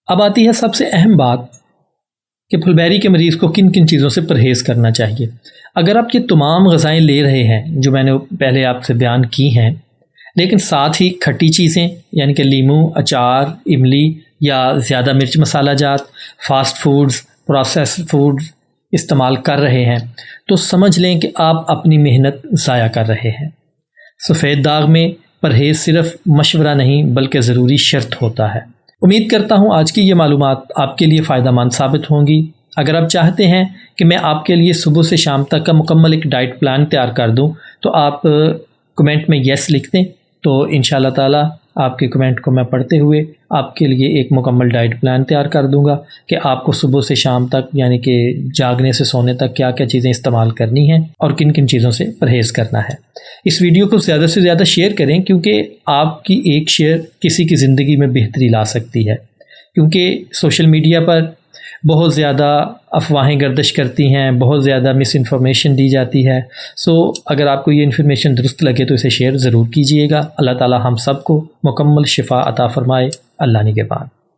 اب آتی ہے سب سے اہم بات کہ پھل بیری کے مریض کو کن کن چیزوں سے پرہیز کرنا چاہیے۔ اگر آپ یہ تمام غذائیں لے رہے ہیں جو میں نے پہلے آپ سے بیان کی ہیں، لیکن ساتھ ہی کھٹی چیزیں یعنی کہ لیموں، اچار، املی یا زیادہ مرچ مسالہ جات، فاسٹ فوڈز، پروسیس فوڈز استعمال کر رہے ہیں، تو سمجھ لیں کہ آپ اپنی محنت ضائع کر رہے ہیں۔ سفید داغ میں پرہیز صرف مشورہ نہیں بلکہ ضروری شرط ہوتا ہے۔ امید کرتا ہوں آج کی یہ معلومات آپ کے لیے فائدہ مند ثابت ہوں گی۔ اگر آپ چاہتے ہیں کہ میں آپ کے لیے صبح سے شام تک کا مکمل ایک ڈائٹ پلان تیار کر دوں تو آپ کمنٹ میں یس لکھ دیں، تو انشاءاللہ تعالی آپ کے کمنٹ کو میں پڑھتے ہوئے آپ کے لیے ایک مکمل ڈائٹ پلان تیار کر دوں گا کہ آپ کو صبح سے شام تک یعنی کہ جاگنے سے سونے تک کیا کیا چیزیں استعمال کرنی ہیں اور کن کن چیزوں سے پرہیز کرنا ہے۔ اس ویڈیو کو زیادہ سے زیادہ شیئر کریں کیونکہ آپ کی ایک شیئر کسی کی زندگی میں بہتری لا سکتی ہے، کیونکہ سوشل میڈیا پر بہت زیادہ افواہیں گردش کرتی ہیں، بہت زیادہ مس انفارمیشن دی جاتی ہے۔ اگر آپ کو یہ انفارمیشن درست لگے تو اسے شیئر ضرور کیجئے گا۔ اللہ تعالی ہم سب کو مکمل شفا عطا فرمائے۔ اللہ نگہبان۔